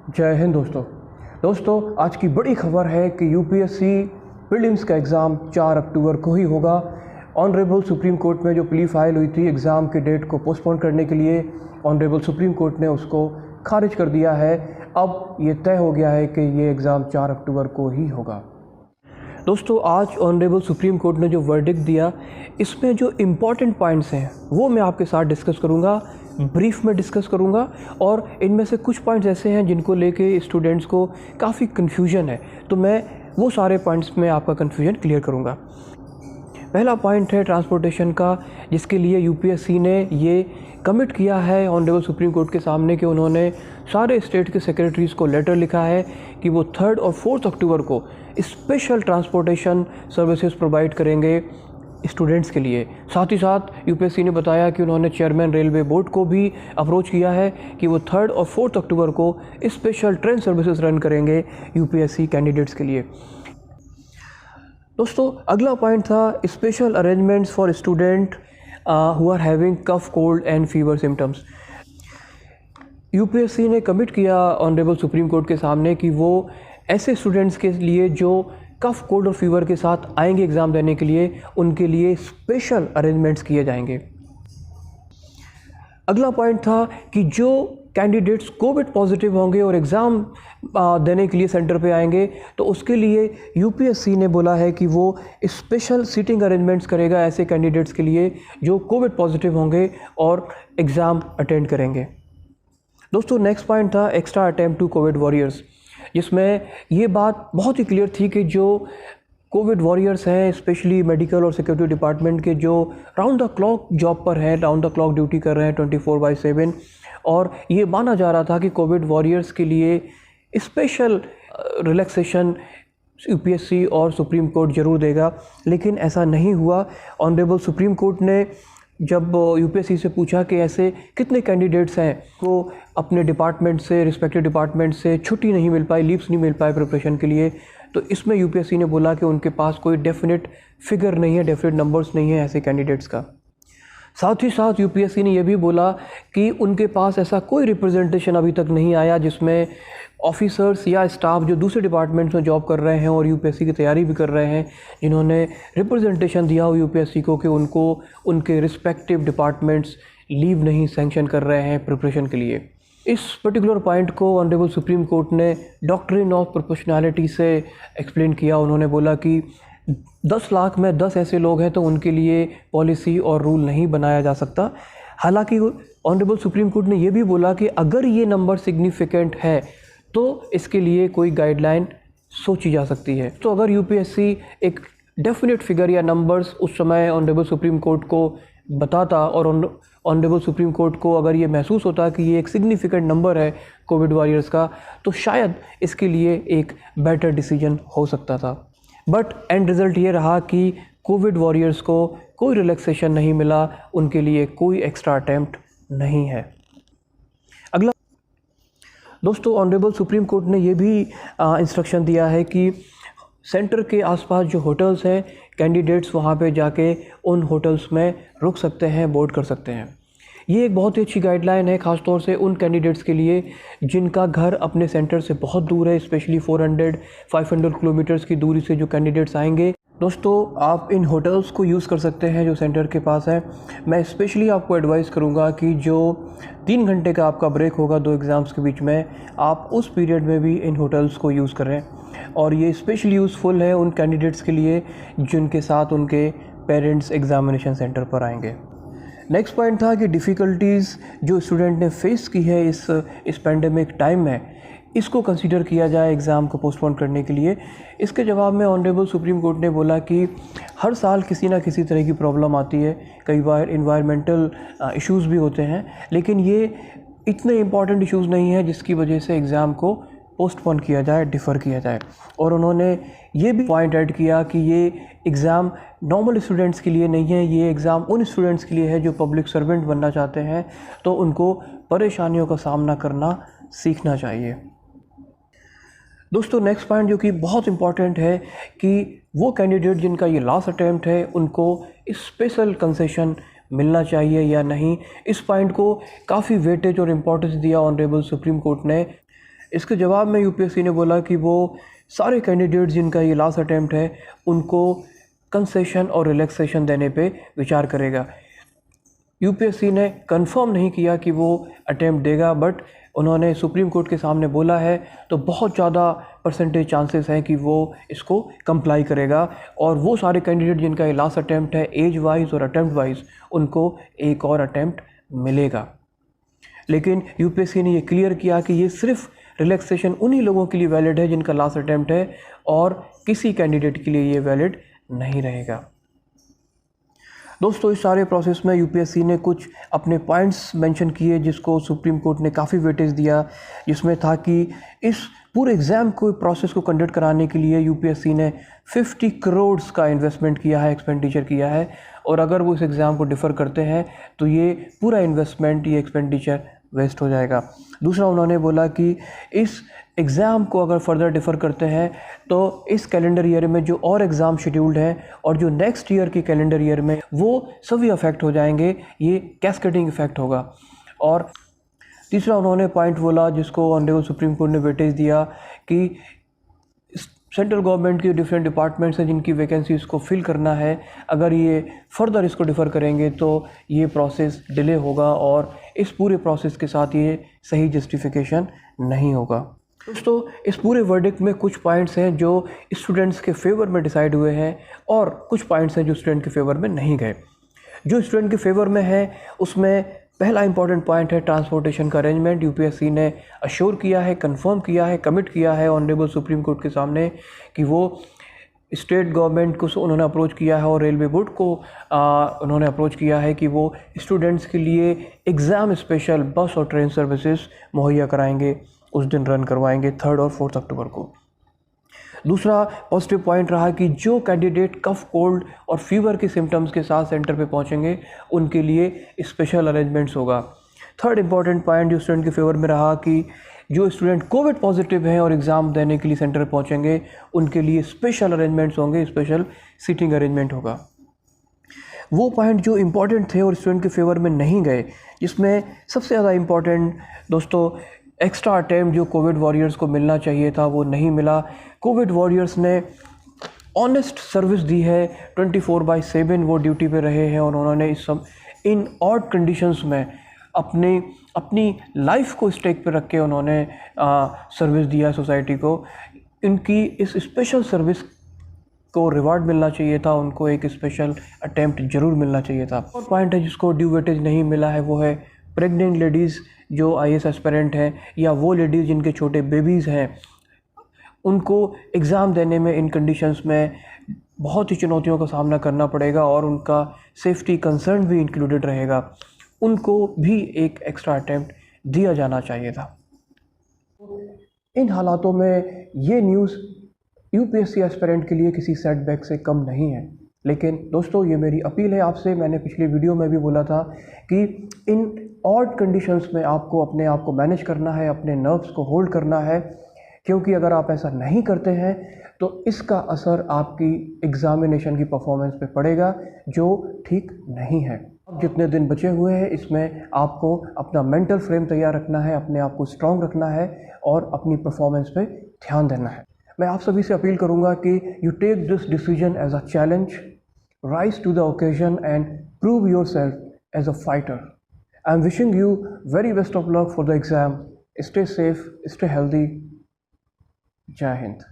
जय हिंद दोस्तों आज की बड़ी खबर है कि यूपीएससी प्रीलिम्स का एग्ज़ाम 4 अक्टूबर को ही होगा। ऑनरेबल सुप्रीम कोर्ट में जो प्ली फाइल हुई थी एग्ज़ाम के डेट को पोस्टपोन करने के लिए, ऑनरेबल सुप्रीम कोर्ट ने उसको खारिज कर दिया है। अब ये तय हो गया है कि ये एग्ज़ाम 4 अक्टूबर को ही होगा। दोस्तों आज ऑनरेबल सुप्रीम कोर्ट ने जो वर्डिक्ट दिया, इसमें जो इम्पॉर्टेंट पॉइंट्स हैं वो मैं आपके साथ डिस्कस करूँगा, ब्रीफ में डिस्कस करूँगा। और इनमें से कुछ पॉइंट्स ऐसे हैं जिनको लेके स्टूडेंट्स को काफ़ी कन्फ्यूजन है, तो मैं वो सारे पॉइंट्स में आपका कन्फ्यूजन क्लियर करूँगा। पहला पॉइंट है ट्रांसपोर्टेशन का, जिसके लिए यूपीएससी ने ये कमिट किया है ऑनरेबल सुप्रीम कोर्ट के सामने कि उन्होंने सारे स्टेट के सेक्रेटरीज़ को लेटर लिखा है कि वो 3 और 4 अक्टूबर को स्पेशल ट्रांसपोर्टेशन सर्विसेज प्रोवाइड करेंगे स्टूडेंट्स के लिए। साथ ही साथ यूपीएससी ने बताया कि उन्होंने चेयरमैन रेलवे बोर्ड को भी अप्रोच किया है कि वो 3 और 4 अक्टूबर को स्पेशल ट्रेन सर्विसेज रन करेंगे यूपीएससी कैंडिडेट्स के लिए। दोस्तों अगला पॉइंट था special arrangements for student who are having cough, cold and fever symptoms. UPSC ने कमिट किया ऑनरेबल सुप्रीम कोर्ट के सामने कि वो ऐसे स्टूडेंट्स के लिए जो कफ, कोल्ड और फीवर के साथ आएंगे एग्ज़ाम देने के लिए, उनके लिए स्पेशल अरेंजमेंट्स किए जाएंगे। अगला पॉइंट था कि जो कैंडिडेट्स कोविड पॉजिटिव होंगे और एग्ज़ाम देने के लिए सेंटर पे आएंगे, तो उसके लिए यूपीएससी ने बोला है कि वो स्पेशल सीटिंग अरेंजमेंट्स करेगा ऐसे कैंडिडेट्स के लिए जो कोविड पॉजिटिव होंगे और एग्ज़ाम अटेंड करेंगे। दोस्तों नेक्स्ट पॉइंट था extra attempt to covid warriors, जिसमें ये बात बहुत ही क्लियर थी कि जो कोविड वॉरियर्स हैं, स्पेशली मेडिकल और सिक्योरिटी डिपार्टमेंट के, जो राउंड द क्लॉक जॉब पर हैं, राउंड द क्लॉक ड्यूटी कर रहे हैं 24/7, और ये माना जा रहा था कि कोविड वॉरियर्स के लिए स्पेशल रिलैक्सेशन यूपीएससी और सुप्रीम कोर्ट ज़रूर देगा, लेकिन ऐसा नहीं हुआ। ऑनरेबल सुप्रीम कोर्ट ने जब यूपीएससी से पूछा कि ऐसे कितने कैंडिडेट्स हैं तो अपने डिपार्टमेंट से, रिस्पेक्टिव डिपार्टमेंट से छुट्टी नहीं मिल पाई, लीव्स नहीं मिल पाए प्रिपरेशन के लिए, तो इसमें यूपीएससी ने बोला कि उनके पास कोई डेफिनेट फिगर नहीं है, डेफिनेट नंबर्स नहीं है ऐसे कैंडिडेट्स का। साथ ही साथ यूपीएससी ने यह भी बोला कि उनके पास ऐसा कोई रिप्रेजेंटेशन अभी तक नहीं आया जिसमें ऑफिसर्स या स्टाफ जो दूसरे डिपार्टमेंट्स में जॉब कर रहे हैं और यूपीएससी की तैयारी भी कर रहे हैं, जिन्होंने रिप्रेजेंटेशन दिया हो यूपीएससी को कि उनको उनके रिस्पेक्टिव डिपार्टमेंट्स लीव नहीं सेंक्शन कर रहे हैं प्रिपरेशन के लिए। इस पर्टिकुलर पॉइंट को ऑनरेबल सुप्रीम कोर्ट ने डॉक्ट्रिन ऑफ प्रोपोर्शनैलिटी से एक्सप्लेन किया। उन्होंने बोला कि 10 लाख में 10 ऐसे लोग हैं तो उनके लिए पॉलिसी और रूल नहीं बनाया जा सकता। हालांकि ऑनरेबल सुप्रीम कोर्ट ने यह भी बोला कि अगर ये नंबर सिग्निफिकेंट है तो इसके लिए कोई गाइडलाइन सोची जा सकती है। तो अगर यूपीएससी एक डेफिनेट फिगर या नंबर्स उस समय ऑनरेबल सुप्रीम कोर्ट को बताता और ऑनरेबल सुप्रीम कोर्ट को अगर ये महसूस होता कि ये एक सिग्निफिकेंट नंबर है कोविड वॉरियर्स का, तो शायद इसके लिए एक बेटर डिसीजन हो सकता था। बट एंड रिज़ल्ट ये रहा कि कोविड वॉरियर्स को कोई रिलैक्सेशन नहीं मिला, उनके लिए कोई एक्स्ट्रा अटेम्प्ट नहीं है। अगला दोस्तों ऑनरेबल सुप्रीम कोर्ट ने ये भी इंस्ट्रक्शन दिया है कि सेंटर के आसपास जो होटल्स हैं, कैंडिडेट्स वहाँ पे जाके उन होटल्स में रुक सकते हैं, बोर्ड कर सकते हैं। ये एक बहुत ही अच्छी गाइडलाइन है, ख़ासतौर से उन कैंडिडेट्स के लिए जिनका घर अपने सेंटर से बहुत दूर है, स्पेशली 400-500 किलोमीटर्स की दूरी से जो कैंडिडेट्स आएंगे। दोस्तों आप इन होटल्स को यूज़ कर सकते हैं जो सेंटर के पास है। मैं स्पेशली आपको एडवाइस करूंगा कि जो 3 घंटे का आपका ब्रेक होगा 2 एग्ज़ाम्स के बीच में, आप उस पीरियड में भी इन होटल्स को यूज़ करें। और ये स्पेशली यूज़फुल है उन कैंडिडेट्स के लिए जिनके साथ उनके पेरेंट्स एग्ज़ामिनेशन सेंटर पर आएंगे। नेक्स्ट पॉइंट था कि डिफ़िकल्टीज़ जो स्टूडेंट ने फेस की है इस पेंडेमिक टाइम में, इसको कंसीडर किया जाए एग्ज़ाम को पोस्टपोन करने के लिए। इसके जवाब में ऑनरेबल सुप्रीम कोर्ट ने बोला कि हर साल किसी ना किसी तरह की प्रॉब्लम आती है, कई बार इन्वायरमेंटल इश्यूज़ भी होते हैं, लेकिन ये इतने इम्पॉर्टेंट इश्यूज़ नहीं है जिसकी वजह से एग्ज़ाम को पोस्टपोन किया जाए, डिफ़र किया जाए। और उन्होंने ये भी पॉइंट ऐड किया कि ये एग्ज़ाम नॉर्मल स्टूडेंट्स के लिए नहीं है, ये एग्ज़ाम उन स्टूडेंट्स के लिए है जो पब्लिक सर्वेंट बनना चाहते हैं, तो उनको परेशानियों का सामना करना सीखना चाहिए। दोस्तों नेक्स्ट पॉइंट जो कि बहुत इम्पॉर्टेंट है कि वो कैंडिडेट जिनका ये लास्ट अटैम्प्ट है उनको स्पेशल कंसेशन मिलना चाहिए या नहीं। इस पॉइंट को काफ़ी वेटेज और इम्पोर्टेंस दिया ऑनरेबल सुप्रीम कोर्ट ने। इसके जवाब में यूपीएससी ने बोला कि वो सारे कैंडिडेट्स जिनका ये लास्ट अटैम्प्ट है उनको कंसेशन और रिलैक्सेशन देने पे विचार करेगा। यूपीएससी ने कंफर्म नहीं किया कि वो अटैम्प्ट देगा, बट उन्होंने सुप्रीम कोर्ट के सामने बोला है, तो बहुत ज़्यादा परसेंटेज चांसेस हैं कि वो इसको कंप्लाई करेगा। और वो सारे कैंडिडेट जिनका ये लास्ट अटैम्प्ट है, एज वाइज और अटैम्प्ट वाइज उनको एक और अटैम्प्ट मिलेगा। लेकिन यूपीएससी ने ये क्लियर किया कि ये सिर्फ रिलैक्सेशन उन्हीं लोगों के लिए वैलिड है जिनका लास्ट अटैम्प्ट है, और किसी कैंडिडेट के लिए ये वैलिड नहीं रहेगा। दोस्तों, इस सारे प्रोसेस में यूपीएससी ने कुछ अपने पॉइंट्स मेंशन किए जिसको सुप्रीम कोर्ट ने काफ़ी वेटेज दिया, जिसमें था कि इस पूरे एग्ज़ाम को प्रोसेस को कंडक्ट कराने के लिए यूपीएससी ने 50 करोड़ का इन्वेस्टमेंट किया है, एक्सपेंडिचर किया है, और अगर वो इस एग्ज़ाम को डिफ़र करते हैं तो ये पूरा इन्वेस्टमेंट, ये एक्सपेंडिचर वेस्ट हो जाएगा। दूसरा, उन्होंने बोला कि इस एग्ज़ाम को अगर फर्दर डिफ़र करते हैं तो इस कैलेंडर ईयर में जो और एग्ज़ाम शेड्यूल्ड हैं और जो नेक्स्ट ईयर की कैलेंडर ईयर में, वो सभी अफेक्ट हो जाएंगे, ये कैस्केडिंग इफ़ेक्ट होगा। और तीसरा उन्होंने पॉइंट बोला जिसको ऑनरेबल सुप्रीम कोर्ट ने वेटेज दिया कि सेंट्रल गवर्नमेंट के डिफरेंट डिपार्टमेंट्स हैं जिनकी वैकेंसीज़ को फिल करना है, अगर ये फर्दर इसको डिफ़र करेंगे तो ये प्रोसेस डिले होगा और इस पूरे प्रोसेस के साथ ये सही जस्टिफिकेशन नहीं होगा। दोस्तों, इस पूरे वर्डिक्ट में कुछ पॉइंट्स हैं जो स्टूडेंट्स के फेवर में डिसाइड हुए हैं और कुछ पॉइंट्स हैं जो स्टूडेंट के फेवर में नहीं गए। जो स्टूडेंट के फेवर में है उसमें पहला इंपॉर्टेंट पॉइंट है ट्रांसपोर्टेशन का अरेंजमेंट। यूपीएससी ने अश्योर किया है, कंफर्म किया है, कमिट किया है ऑनरेबल सुप्रीम कोर्ट के सामने कि वो स्टेट गवर्नमेंट को उन्होंने अप्रोच किया है और रेलवे बोर्ड को उन्होंने अप्रोच किया है कि वो स्टूडेंट्स के लिए एग्ज़ाम स्पेशल बस और ट्रेन सर्विसेज मुहैया कराएंगे, उस दिन रन करवाएंगे 3 और 4 अक्टूबर को। दूसरा पॉजिटिव पॉइंट रहा कि जो कैंडिडेट कफ, कोल्ड और फीवर के सिम्टम्स के साथ सेंटर पे पहुंचेंगे उनके लिए स्पेशल अरेंजमेंट्स होगा। थर्ड इंपॉर्टेंट पॉइंट जो स्टूडेंट के फेवर में रहा कि जो स्टूडेंट कोविड पॉजिटिव हैं और एग्ज़ाम देने के लिए सेंटर पहुंचेंगे उनके लिए स्पेशल अरेंजमेंट्स होंगे, स्पेशल सीटिंग अरेंजमेंट होगा। वो पॉइंट जो इम्पॉर्टेंट थे और स्टूडेंट के फेवर में नहीं गए, जिसमें सबसे ज़्यादा इम्पॉर्टेंट दोस्तों एक्स्ट्रा अटैम्प्ट जो कोविड वॉरियर्स को मिलना चाहिए था वो नहीं मिला। कोविड वॉरियर्स ने ऑनेस्ट सर्विस दी है, 24/7 वो ड्यूटी पे रहे हैं और उन्होंने इन ऑड कंडीशंस में अपनी लाइफ को स्टेक पे रख के उन्होंने सर्विस दिया है सोसाइटी को। इनकी इस स्पेशल सर्विस को रिवार्ड मिलना चाहिए था, उनको एक स्पेशल अटैम्प्ट ज़रूर मिलना चाहिए था। और पॉइंट है जिसको ड्यू वेटेज नहीं मिला है वो है प्रेग्नेंट लेडीज़ जो आईएएस एस्पिरेंट हैं या वो लेडीज़ जिनके छोटे बेबीज़ हैं, उनको एग्ज़ाम देने में इन कंडीशंस में बहुत ही चुनौतियों का सामना करना पड़ेगा और उनका सेफ्टी कंसर्न भी इंक्लूडेड रहेगा, उनको भी एक एक्स्ट्रा अटैम्प्ट दिया जाना चाहिए था। इन हालातों में ये न्यूज़ यूपीएससी एस्पिरेंट के लिए किसी सेटबैक से कम नहीं है। लेकिन दोस्तों, ये मेरी अपील है आपसे, मैंने पिछली वीडियो में भी बोला था कि इन ऑड कंडीशंस में आपको अपने आप को मैनेज करना है, अपने नर्व्स को होल्ड करना है, क्योंकि अगर आप ऐसा नहीं करते हैं तो इसका असर आपकी एग्ज़ामिनेशन की परफॉर्मेंस पे पड़ेगा, जो ठीक नहीं है। अब जितने दिन बचे हुए हैं इसमें आपको अपना मेंटल फ्रेम तैयार रखना है, अपने आप को स्ट्रॉन्ग रखना है और अपनी परफॉर्मेंस पे ध्यान देना है। मैं आप सभी से अपील करूंगा कि you take this decision as a challenge, rise to the occasion and prove yourself as a fighter. I am wishing you very best of luck for the exam. Stay safe, stay healthy. जय हिंद।